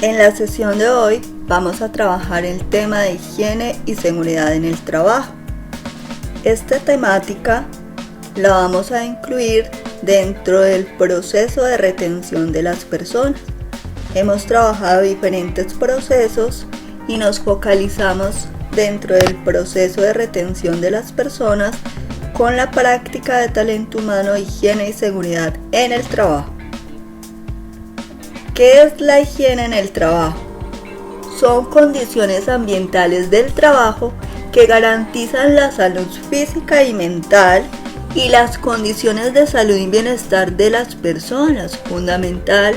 En la sesión de hoy vamos a trabajar el tema de higiene y seguridad en el trabajo. Esta temática la vamos a incluir dentro del proceso de retención de las personas. Hemos trabajado diferentes procesos y nos focalizamos dentro del proceso de retención de las personas con la práctica de talento humano, higiene y seguridad en el trabajo. ¿Qué es la higiene en el trabajo? Son condiciones ambientales del trabajo que garantizan la salud física y mental y las condiciones de salud y bienestar de las personas. Fundamental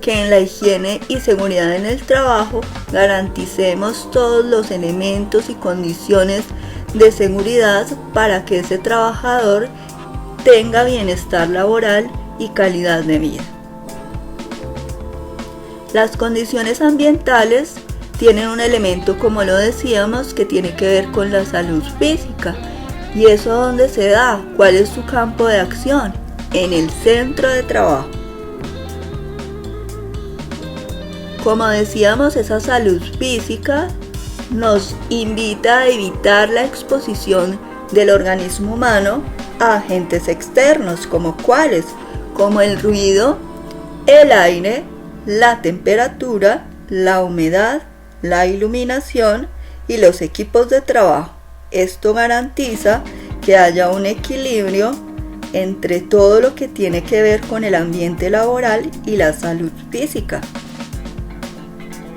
que en la higiene y seguridad en el trabajo garanticemos todos los elementos y condiciones de seguridad para que ese trabajador tenga bienestar laboral y calidad de vida. Las condiciones ambientales tienen un elemento, como lo decíamos, que tiene que ver con la salud física. ¿Y eso dónde se da? ¿Cuál es su campo de acción? En el centro de trabajo. Como decíamos, esa salud física nos invita a evitar la exposición del organismo humano a agentes externos, como cuáles, como el ruido, el aire, la temperatura, la humedad, la iluminación y los equipos de trabajo. Esto garantiza que haya un equilibrio entre todo lo que tiene que ver con el ambiente laboral y la salud física.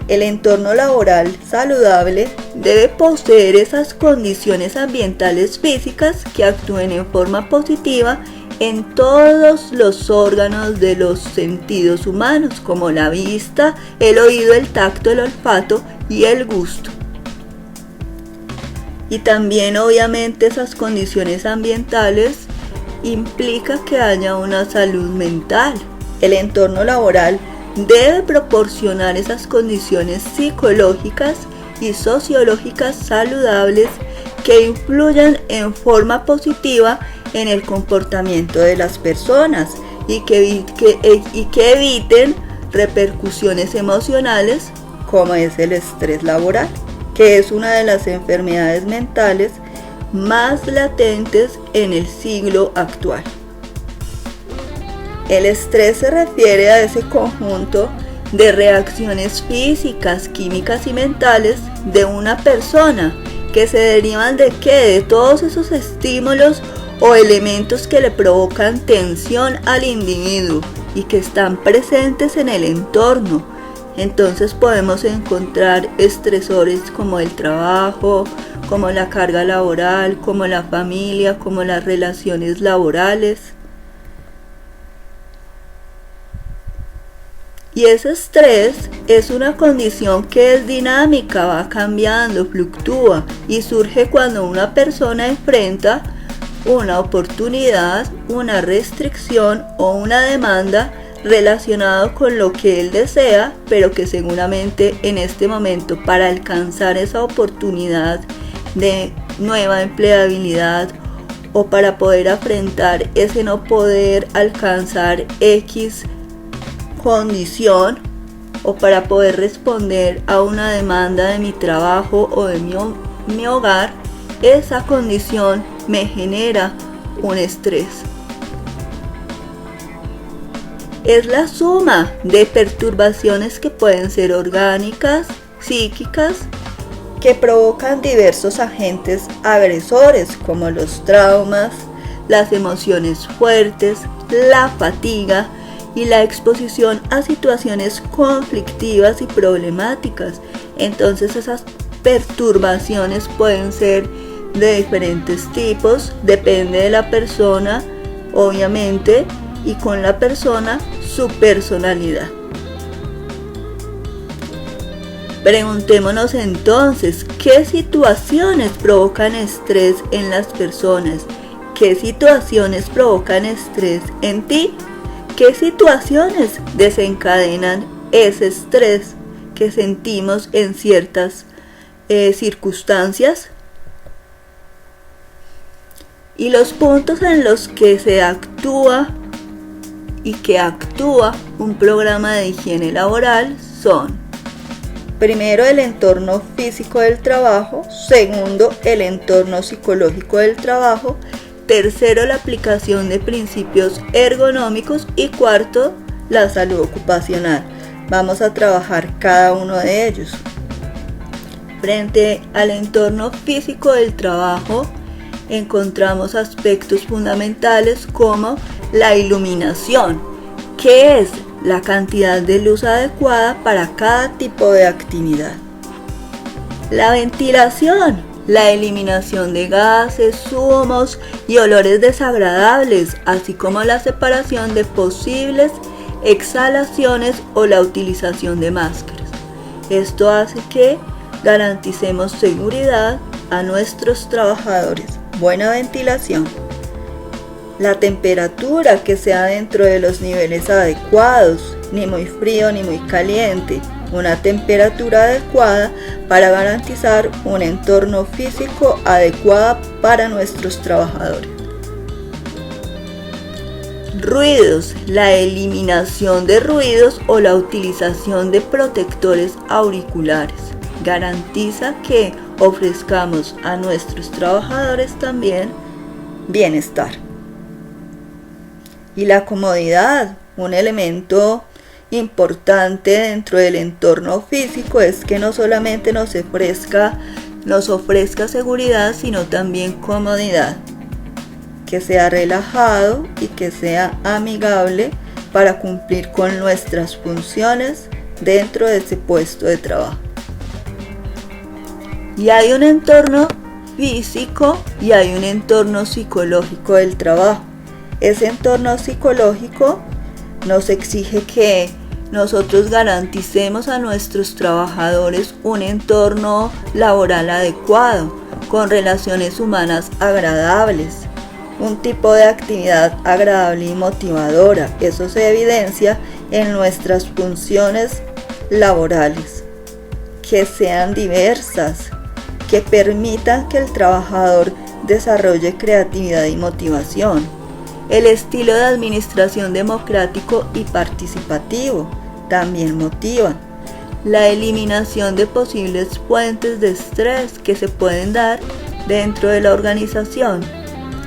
El entorno laboral saludable debe poseer esas condiciones ambientales físicas que actúen en forma positiva en todos los órganos de los sentidos humanos, como la vista, el oído, el tacto, el olfato y el gusto. Y también, obviamente, esas condiciones ambientales implica que haya una salud mental. El entorno laboral debe proporcionar esas condiciones psicológicas y sociológicas saludables que influyan en forma positiva en el comportamiento de las personas y que eviten repercusiones emocionales como es el estrés laboral, que es una de las enfermedades mentales más latentes en el siglo actual. El estrés se refiere a ese conjunto de reacciones físicas, químicas y mentales de una persona que se derivan de ¿qué? De todos esos estímulos o elementos que le provocan tensión al individuo y que están presentes en el entorno. Entonces podemos encontrar estresores como el trabajo, como la carga laboral, como la familia, como las relaciones laborales. Y ese estrés es una condición que es dinámica, va cambiando, fluctúa y surge cuando una persona enfrenta una oportunidad, una restricción o una demanda relacionado con lo que él desea, pero que seguramente en este momento para alcanzar esa oportunidad de nueva empleabilidad o para poder afrontar ese no poder alcanzar X condición o para poder responder a una demanda de mi trabajo o de mi hogar, esa condición me genera un estrés. Es la suma de perturbaciones que pueden ser orgánicas, psíquicas, que provocan diversos agentes agresores como los traumas, las emociones fuertes, la fatiga y la exposición a situaciones conflictivas y problemáticas. Entonces esas perturbaciones pueden ser de diferentes tipos, depende de la persona, obviamente, y con la persona su personalidad. Preguntémonos entonces, ¿qué situaciones provocan estrés en las personas? ¿Qué situaciones provocan estrés en ti? ¿Qué situaciones desencadenan ese estrés que sentimos en ciertas circunstancias? Y los puntos en los que se actúa y que actúa un programa de higiene laboral son Primero, el entorno físico del trabajo. Segundo, el entorno psicológico del trabajo. Tercero, la aplicación de principios ergonómicos. Y cuarto, la salud ocupacional. Vamos a trabajar cada uno de ellos. Frente al entorno físico del trabajo, encontramos aspectos fundamentales como la iluminación, que es la cantidad de luz adecuada para cada tipo de actividad. La ventilación, la eliminación de gases, humos y olores desagradables, así como la separación de posibles exhalaciones o la utilización de máscaras. Esto hace que garanticemos seguridad a nuestros trabajadores. Buena ventilación. La temperatura, que sea dentro de los niveles adecuados, ni muy frío ni muy caliente. Una temperatura adecuada para garantizar un entorno físico adecuado para nuestros trabajadores. Ruidos, la eliminación de ruidos o la utilización de protectores auriculares. Garantiza que ofrezcamos a nuestros trabajadores también bienestar. Y la comodidad, un elemento importante dentro del entorno físico, es que no solamente nos ofrezca seguridad, sino también comodidad, que sea relajado y que sea amigable para cumplir con nuestras funciones dentro de ese puesto de trabajo. Y hay un entorno físico y hay un entorno psicológico del trabajo. Ese entorno psicológico nos exige que nosotros garanticemos a nuestros trabajadores un entorno laboral adecuado, con relaciones humanas agradables, un tipo de actividad agradable y motivadora. Eso se evidencia en nuestras funciones laborales, que sean diversas, que permitan que el trabajador desarrolle creatividad y motivación. El estilo de administración democrático y participativo también motiva. La eliminación de posibles fuentes de estrés que se pueden dar dentro de la organización.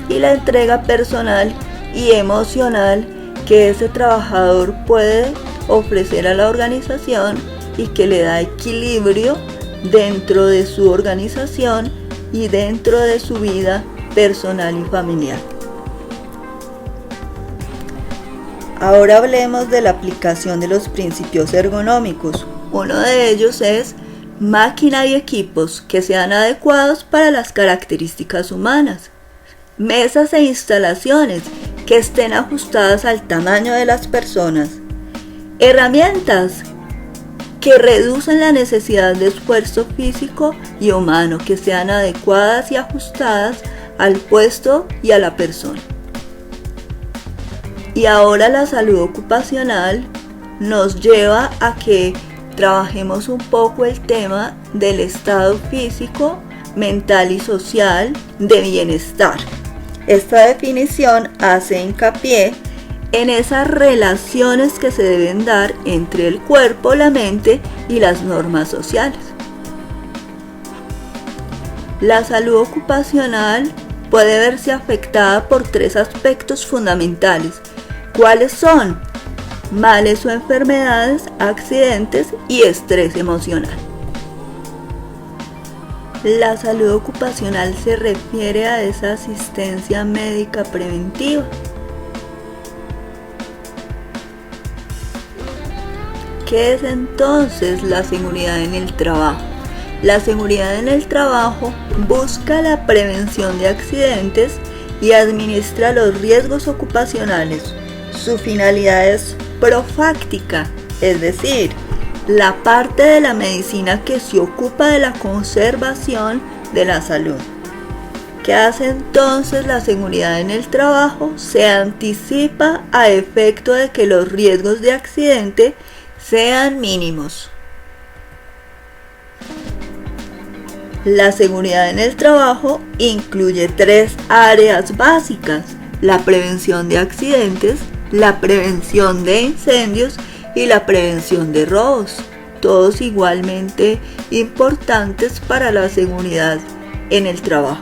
Y la entrega personal y emocional que ese trabajador puede ofrecer a la organización y que le da equilibrio dentro de su organización y dentro de su vida personal y familiar. Ahora hablemos de la aplicación de los principios ergonómicos. Uno de ellos es máquina y equipos que sean adecuados para las características humanas. Mesas e instalaciones que estén ajustadas al tamaño de las personas. Herramientas que reducen la necesidad de esfuerzo físico y humano, que sean adecuadas y ajustadas al puesto y a la persona. Y ahora la salud ocupacional nos lleva a que trabajemos un poco el tema del estado físico, mental y social de bienestar. Esta definición hace hincapié en esas relaciones que se deben dar entre el cuerpo, la mente y las normas sociales. La salud ocupacional puede verse afectada por tres aspectos fundamentales. ¿Cuáles son? Males o enfermedades, accidentes y estrés emocional. La salud ocupacional se refiere a esa asistencia médica preventiva. ¿Qué es entonces la seguridad en el trabajo? La seguridad en el trabajo busca la prevención de accidentes y administra los riesgos ocupacionales. Su finalidad es profáctica, es decir, la parte de la medicina que se ocupa de la conservación de la salud. ¿Qué hace entonces la seguridad en el trabajo? Se anticipa a efecto de que los riesgos de accidente sean mínimos. La seguridad en el trabajo incluye tres áreas básicas: la prevención de accidentes, la prevención de incendios y la prevención de robos. todos igualmente importantes para la seguridad en el trabajo.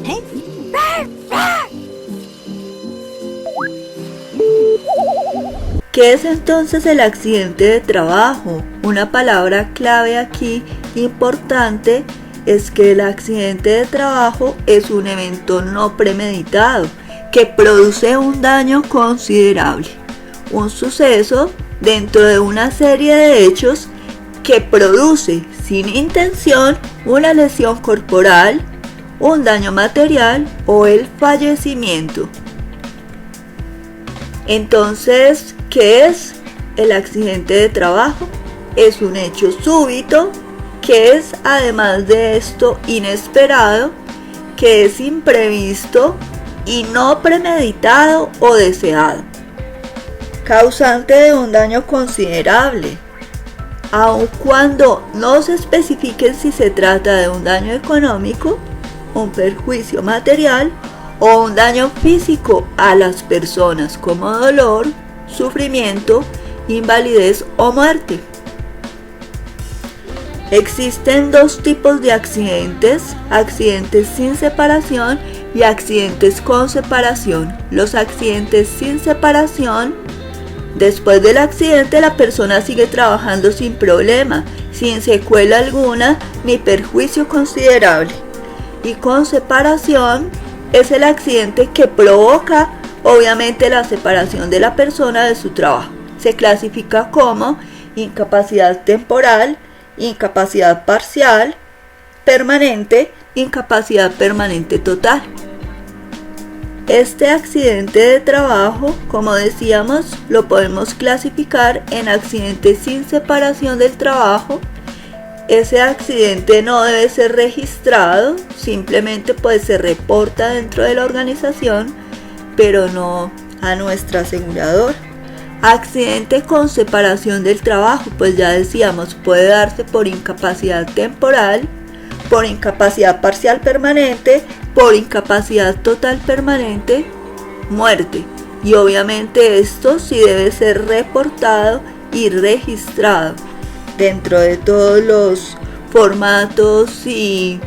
Hey! Rar, rar. ¿Qué es entonces el accidente de trabajo? Una palabra clave aquí importante es que el accidente de trabajo es un evento no premeditado que produce un daño considerable, un suceso dentro de una serie de hechos que produce sin intención una lesión corporal, un daño material o el fallecimiento. Entonces, ¿qué es el accidente de trabajo? Es un hecho súbito que es, además de esto, inesperado, que es imprevisto y no premeditado o deseado, causante de un daño considerable, aun cuando no se especifique si se trata de un daño económico, un perjuicio material o un daño físico a las personas como dolor, sufrimiento, invalidez o muerte. Existen dos tipos de accidentes: accidentes sin separación y accidentes con separación. Los accidentes sin separación: después del accidente la persona sigue trabajando sin problema, sin secuela alguna ni perjuicio considerable. Y con separación es el accidente que provoca obviamente la separación de la persona de su trabajo. Se clasifica como incapacidad temporal, incapacidad parcial, permanente, incapacidad permanente total. Este accidente de trabajo, como decíamos, lo podemos clasificar en accidente sin separación del trabajo. Ese accidente no debe ser registrado, simplemente pues se reporta dentro de la organización, pero no a nuestra aseguradora. Accidente con separación del trabajo, pues ya decíamos, puede darse por incapacidad temporal, por incapacidad parcial permanente, por incapacidad total permanente, muerte. Y obviamente esto sí debe ser reportado y registrado dentro de todos los formatos y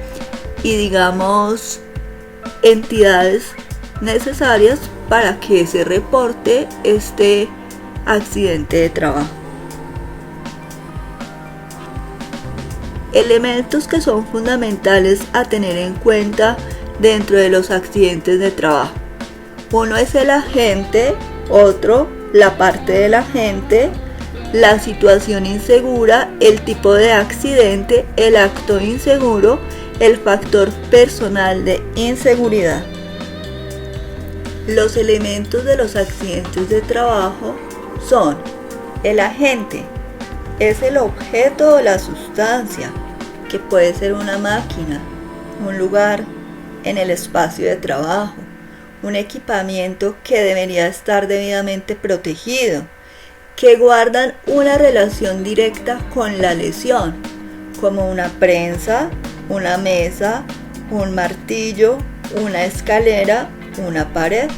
digamos entidades necesarias para que se reporte este accidente de trabajo. Elementos que son fundamentales a tener en cuenta dentro de los accidentes de trabajo. Uno es el agente, otro la parte del agente, la situación insegura, el tipo de accidente, el acto inseguro, el factor personal de inseguridad. Los elementos de los accidentes de trabajo son: el agente es el objeto o la sustancia, que puede ser una máquina, un lugar en el espacio de trabajo, un equipamiento que debería estar debidamente protegido, que guardan una relación directa con la lesión, como una prensa, una mesa, un martillo, una escalera, una pared.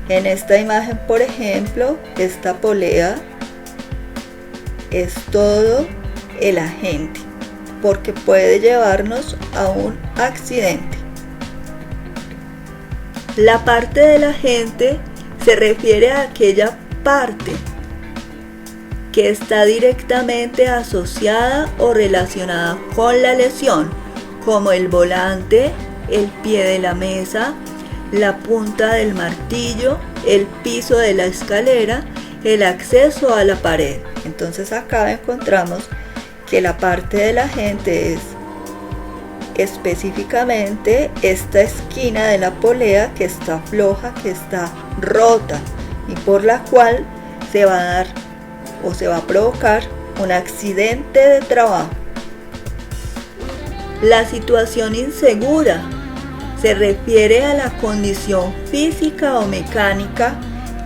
En esta imagen, por ejemplo, esta polea es todo el agente, porque puede llevarnos a un accidente. La parte del agente se refiere a aquella parte que está directamente asociada o relacionada con la lesión, como el volante, el pie de la mesa, la punta del martillo, el piso de la escalera, el acceso a la pared. Entonces acá encontramos que la parte del agente es específicamente esta esquina de la polea que está floja, que está rota y por la cual se va a dar o se va a provocar un accidente de trabajo. La situación insegura se refiere a la condición física o mecánica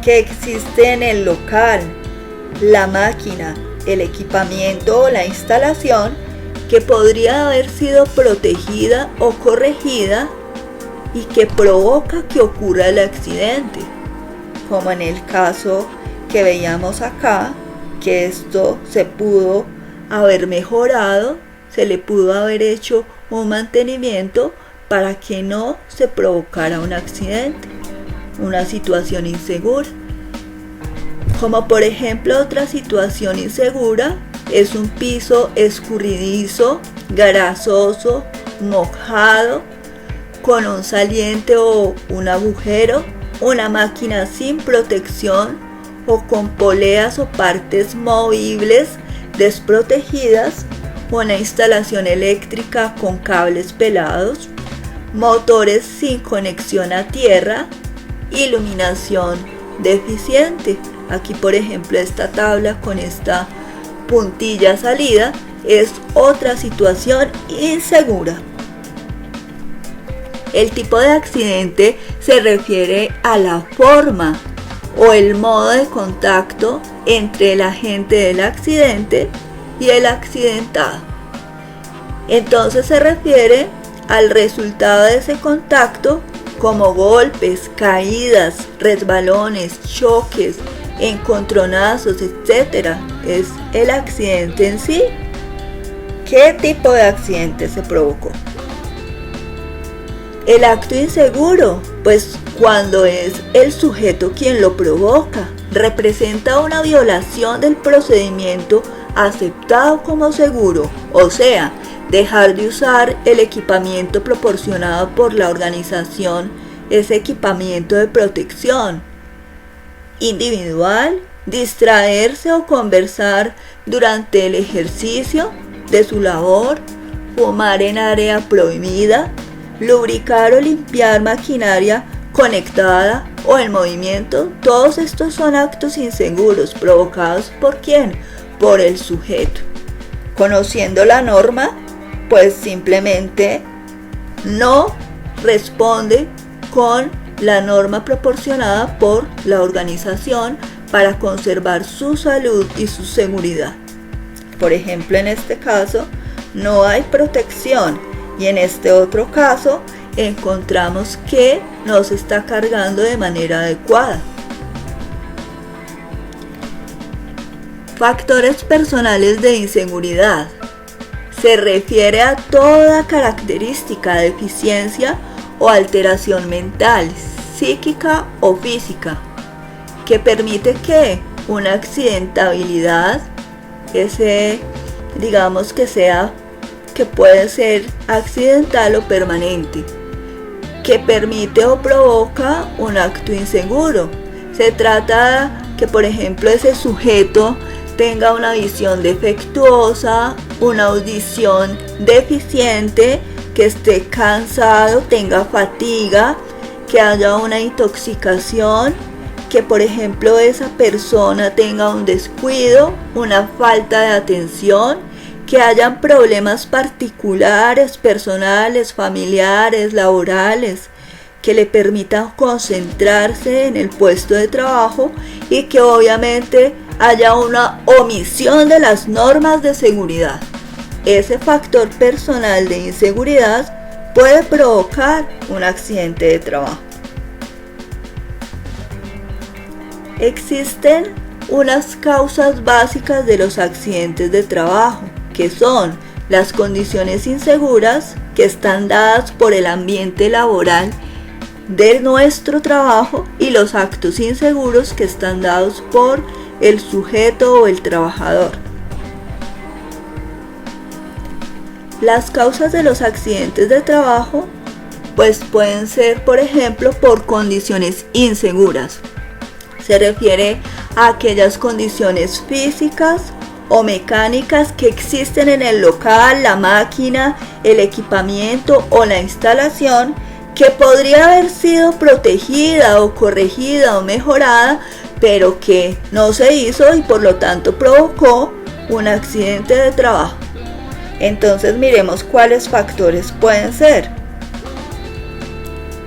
que existe en el local, la máquina, el equipamiento o la instalación que podría haber sido protegida o corregida y que provoca que ocurra el accidente, como en el caso que veíamos acá, que esto se pudo haber mejorado, se le pudo haber hecho un mantenimiento para que no se provocara un accidente, una situación insegura. Como por ejemplo otra situación insegura es un piso escurridizo, grasoso, mojado, con un saliente o un agujero, una máquina sin protección o con poleas o partes movibles desprotegidas, una instalación eléctrica con cables pelados, motores sin conexión a tierra, iluminación deficiente. Aquí por ejemplo esta tabla con esta puntilla salida es otra situación insegura. El tipo de accidente se refiere a la forma o el modo de contacto entre el agente del accidente y el accidentado. Entonces se refiere al resultado de ese contacto como golpes, caídas, resbalones, choques, encontronazos, etc. Es el accidente en sí. ¿Qué tipo de accidente se provocó? El acto inseguro, pues cuando es el sujeto quien lo provoca, representa una violación del procedimiento aceptado como seguro, o sea, dejar de usar el equipamiento proporcionado por la organización, ese equipamiento de protección individual, distraerse o conversar durante el ejercicio de su labor, fumar en área prohibida, lubricar o limpiar maquinaria conectada o en movimiento. Todos estos son actos inseguros provocados ¿por quién? Por el sujeto. Conociendo la norma, pues simplemente no responde con la norma proporcionada por la organización para conservar su salud y su seguridad. Por ejemplo, en este caso no hay protección y en este otro caso encontramos que no se está cargando de manera adecuada. Factores personales de inseguridad. Se refiere a toda característica, deficiencia o alteración mental, psíquica o física, que permite que una accidentabilidad, digamos que puede ser accidental o permanente, que permite o provoca un acto inseguro. Se trata que, por ejemplo, ese sujeto tenga una visión defectuosa, una audición deficiente, que esté cansado, tenga fatiga, que haya una intoxicación, que por ejemplo esa persona tenga un descuido, una falta de atención, que hayan problemas particulares, personales, familiares, laborales, que le permitan concentrarse en el puesto de trabajo y que obviamente haya una omisión de las normas de seguridad. Ese factor personal de inseguridad puede provocar un accidente de trabajo. Existen unas causas básicas de los accidentes de trabajo, que son las condiciones inseguras que están dadas por el ambiente laboral de nuestro trabajo y los actos inseguros que están dados por el sujeto o el trabajador. Las causas de los accidentes de trabajo pues pueden ser, por ejemplo, por condiciones inseguras. Se refiere a aquellas condiciones físicas o mecánicas que existen en el local, la máquina, el equipamiento o la instalación que podría haber sido protegida o corregida o mejorada, pero que no se hizo y por lo tanto provocó un accidente de trabajo. Entonces miremos cuáles factores pueden ser.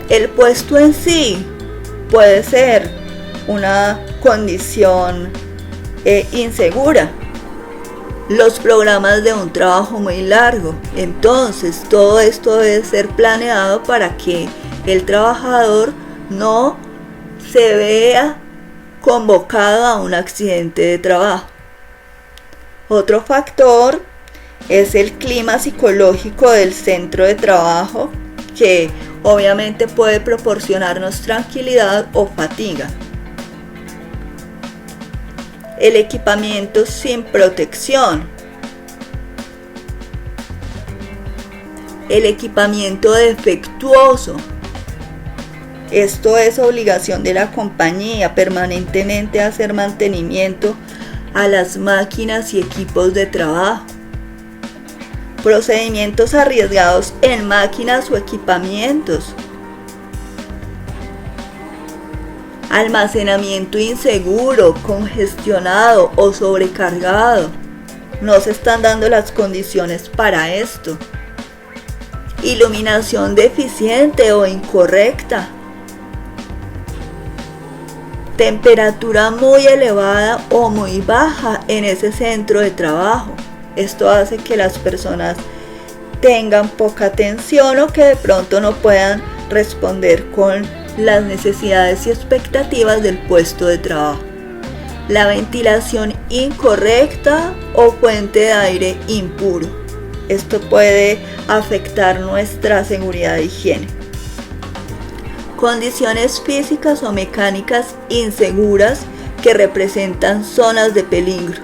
El puesto en sí puede ser una condición insegura. Los programas de un trabajo muy largo. Entonces todo esto debe ser planeado para que el trabajador no se vea convocado a un accidente de trabajo. Otro factor es el clima psicológico del centro de trabajo, que obviamente puede proporcionarnos tranquilidad o fatiga. El equipamiento sin protección. El equipamiento defectuoso. Esto es obligación de la compañía permanentemente hacer mantenimiento a las máquinas y equipos de trabajo. Procedimientos arriesgados en máquinas o equipamientos. Almacenamiento inseguro, congestionado o sobrecargado. No se están dando las condiciones para esto. Iluminación deficiente o incorrecta. Temperatura muy elevada o muy baja en ese centro de trabajo. Esto hace que las personas tengan poca atención o que de pronto no puedan responder con las necesidades y expectativas del puesto de trabajo. La ventilación incorrecta o fuente de aire impuro. Esto puede afectar nuestra seguridad e higiene. Condiciones físicas o mecánicas inseguras que representan zonas de peligro.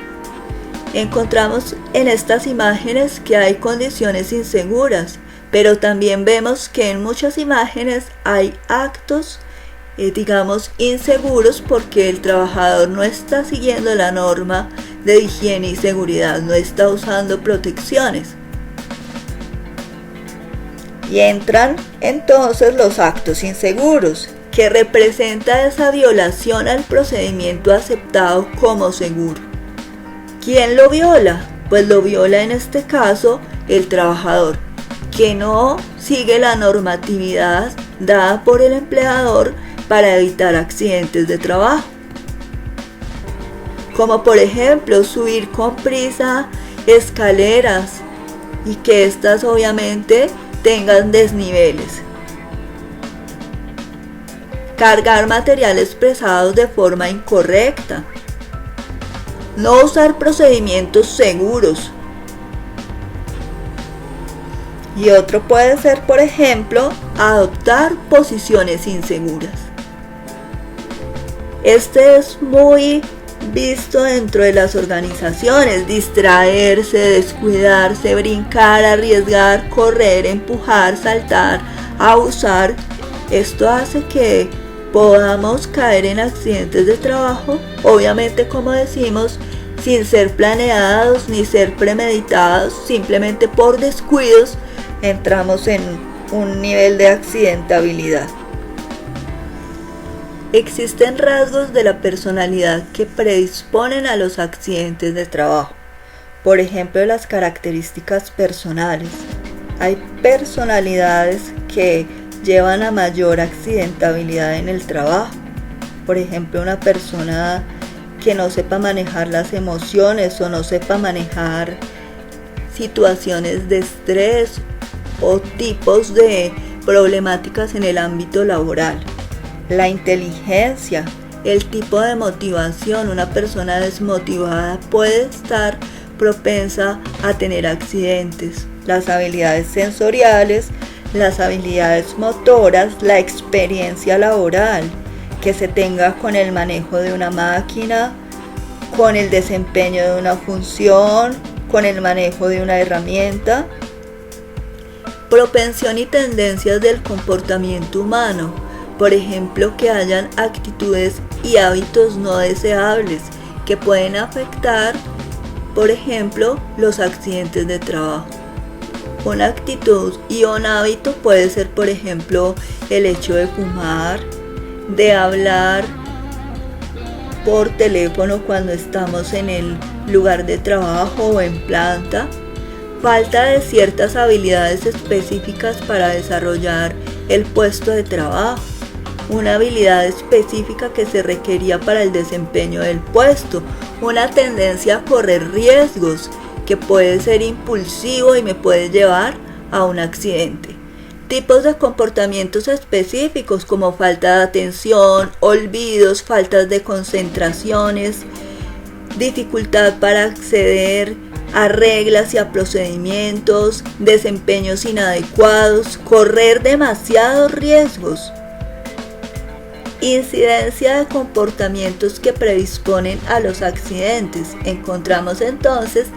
Encontramos en estas imágenes que hay condiciones inseguras, pero también vemos que en muchas imágenes hay actos, inseguros porque el trabajador no está siguiendo la norma de higiene y seguridad, no está usando protecciones. Y entran entonces los actos inseguros, que representa esa violación al procedimiento aceptado como seguro. ¿Quién lo viola? Pues lo viola en este caso el trabajador, que no sigue la normatividad dada por el empleador para evitar accidentes de trabajo. Como por ejemplo subir con prisa escaleras y que estas obviamente tengan desniveles. Cargar materiales pesados de forma incorrecta. No usar procedimientos seguros. Y otro puede ser, por ejemplo, adoptar posiciones inseguras. Este es muy visto dentro de las organizaciones: distraerse, descuidarse, brincar, arriesgar, correr, empujar, saltar, abusar. Esto hace que podamos caer en accidentes de trabajo, obviamente, como decimos, sin ser planeados ni ser premeditados. Simplemente por descuidos entramos en un nivel de accidentabilidad. Existen rasgos de la personalidad que predisponen a los accidentes de trabajo. Por ejemplo, las características personales. Hay personalidades que llevan a mayor accidentabilidad en el trabajo. Por ejemplo, una persona que no sepa manejar las emociones o no sepa manejar situaciones de estrés o tipos de problemáticas en el ámbito laboral. La inteligencia, el tipo de motivación. Una persona desmotivada puede estar propensa a tener accidentes. Las habilidades sensoriales, las habilidades motoras, la experiencia laboral que se tenga con el manejo de una máquina, con el desempeño de una función, con el manejo de una herramienta. Propensión y tendencias del comportamiento humano. Por ejemplo, que hayan actitudes y hábitos no deseables que pueden afectar, por ejemplo, los accidentes de trabajo. Una actitud y un hábito puede ser, por ejemplo, el hecho de fumar, de hablar por teléfono cuando estamos en el lugar de trabajo o en planta, falta de ciertas habilidades específicas para desarrollar el puesto de trabajo, una habilidad específica que se requería para el desempeño del puesto, una tendencia a correr riesgos que puede ser impulsivo y me puede llevar a un accidente. Tipos de comportamientos específicos como falta de atención, olvidos, faltas de concentraciones, dificultad para acceder a reglas y a procedimientos, desempeños inadecuados, correr demasiados riesgos. Incidencia de comportamientos que predisponen a los accidentes. Encontramos entonces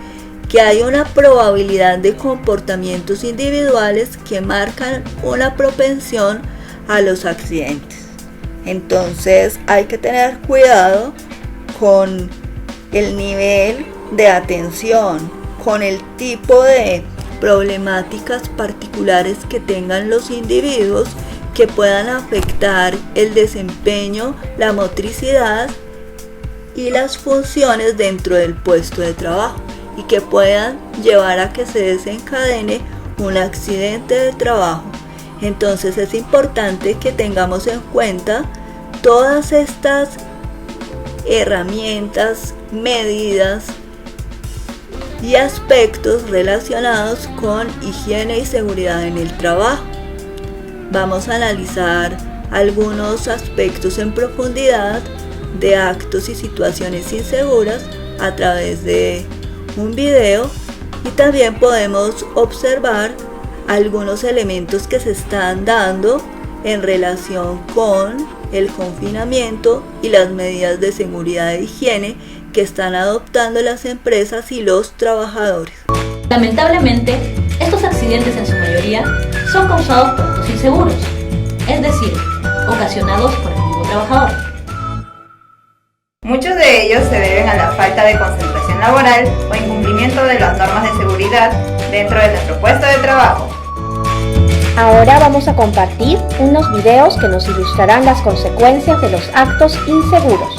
que hay una probabilidad de comportamientos individuales que marcan una propensión a los accidentes. Entonces hay que tener cuidado con el nivel de atención, con el tipo de problemáticas particulares que tengan los individuos que puedan afectar el desempeño, la motricidad y las funciones dentro del puesto de trabajo y que puedan llevar a que se desencadene un accidente de trabajo. Entonces es importante que tengamos en cuenta todas estas herramientas, medidas y aspectos relacionados con higiene y seguridad en el trabajo. Vamos a analizar algunos aspectos en profundidad de actos y situaciones inseguras a través de un video y también podemos observar algunos elementos que se están dando en relación con el confinamiento y las medidas de seguridad e higiene que están adoptando las empresas y los trabajadores. Lamentablemente, estos accidentes en su mayoría son causados por actos inseguros, es decir, ocasionados por el mismo trabajador. Muchos de ellos se deben a la falta de concentración laboral o incumplimiento de las normas de seguridad dentro de nuestro puesto de trabajo. Ahora vamos a compartir unos videos que nos ilustrarán las consecuencias de los actos inseguros.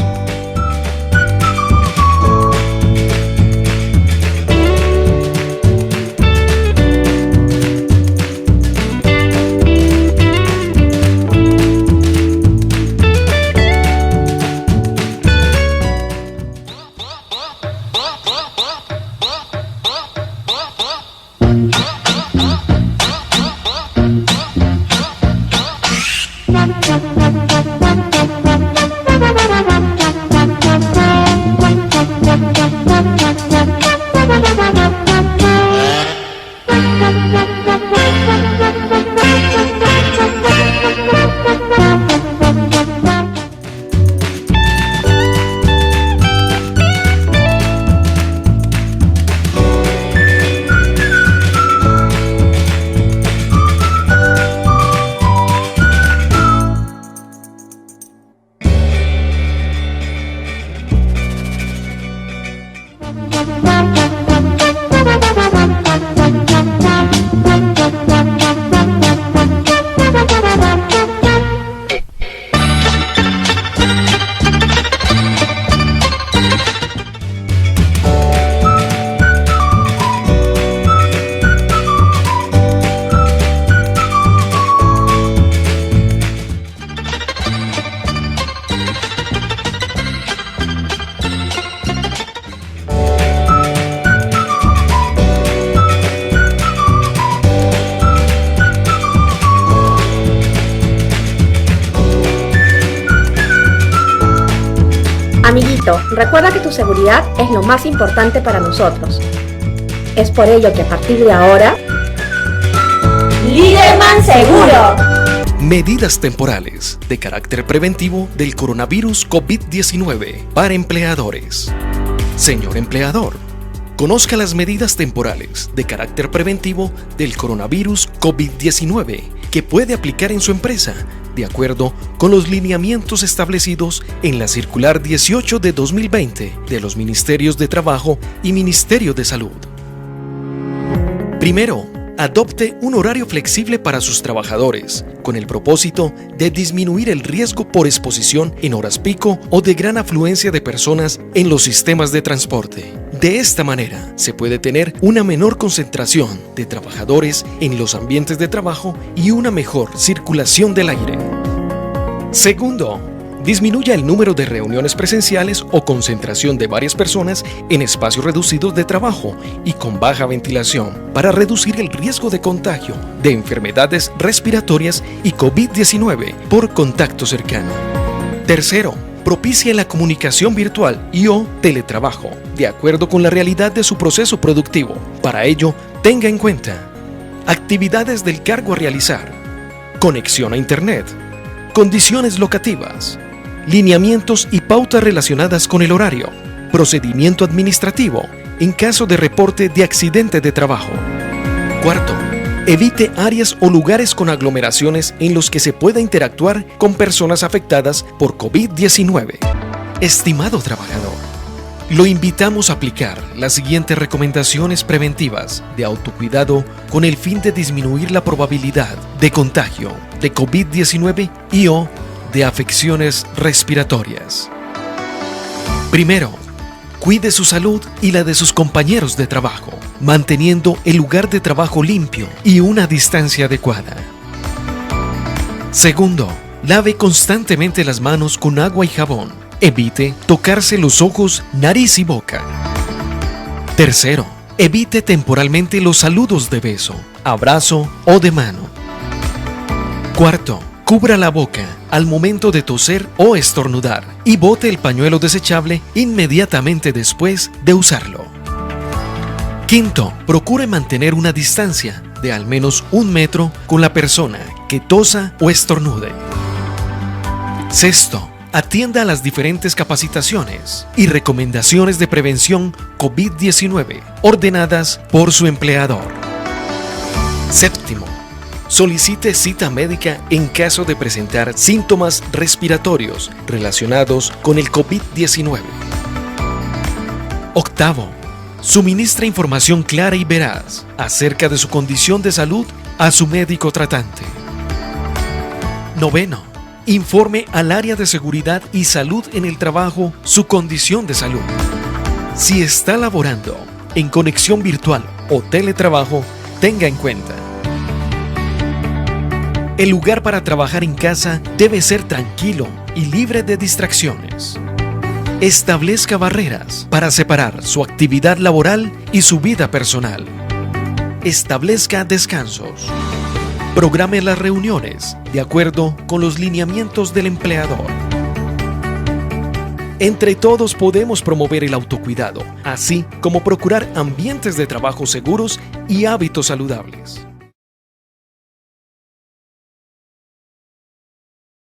Amiguito, recuerda que tu seguridad es lo más importante para nosotros. Es por ello que a partir de ahora... ¡Líderman Seguro! Medidas temporales de carácter preventivo del coronavirus COVID-19 para empleadores. Señor empleador, conozca las medidas temporales de carácter preventivo del coronavirus COVID-19 que puede aplicar en su empresa de acuerdo con los lineamientos establecidos en la Circular 18 de 2020 de los Ministerios de Trabajo y Ministerio de Salud. Primero, adopte un horario flexible para sus trabajadores, con el propósito de disminuir el riesgo por exposición en horas pico o de gran afluencia de personas en los sistemas de transporte. De esta manera, se puede tener una menor concentración de trabajadores en los ambientes de trabajo y una mejor circulación del aire. Segundo, disminuya el número de reuniones presenciales o concentración de varias personas en espacios reducidos de trabajo y con baja ventilación para reducir el riesgo de contagio de enfermedades respiratorias y COVID-19 por contacto cercano. Tercero, propicie la comunicación virtual y/o teletrabajo de acuerdo con la realidad de su proceso productivo. Para ello, tenga en cuenta actividades del cargo a realizar, conexión a Internet, condiciones locativas, lineamientos y pautas relacionadas con el horario, procedimiento administrativo en caso de reporte de accidente de trabajo. Cuarto, evite áreas o lugares con aglomeraciones en los que se pueda interactuar con personas afectadas por COVID-19. Estimado trabajador, lo invitamos a aplicar las siguientes recomendaciones preventivas de autocuidado con el fin de disminuir la probabilidad de contagio de COVID-19 y/o de afecciones respiratorias. Primero, cuide su salud y la de sus compañeros de trabajo, manteniendo el lugar de trabajo limpio y una distancia adecuada. Segundo, lave constantemente las manos con agua y jabón. Evite tocarse los ojos, nariz y boca. Tercero, evite temporalmente los saludos de beso, abrazo o de mano. Cuarto, cubra la boca al momento de toser o estornudar y bote el pañuelo desechable inmediatamente después de usarlo. Quinto, procure mantener una distancia de al menos 1 metro con la persona que tosa o estornude. Sexto, atienda a las diferentes capacitaciones y recomendaciones de prevención COVID-19 ordenadas por su empleador. Séptimo, solicite cita médica en caso de presentar síntomas respiratorios relacionados con el COVID-19. Octavo, suministra información clara y veraz acerca de su condición de salud a su médico tratante. Noveno, informe al área de seguridad y salud en el trabajo su condición de salud. Si está laborando en conexión virtual o teletrabajo, tenga en cuenta: el lugar para trabajar en casa debe ser tranquilo y libre de distracciones. Establezca barreras para separar su actividad laboral y su vida personal. Establezca descansos. Programe las reuniones de acuerdo con los lineamientos del empleador. Entre todos podemos promover el autocuidado, así como procurar ambientes de trabajo seguros y hábitos saludables.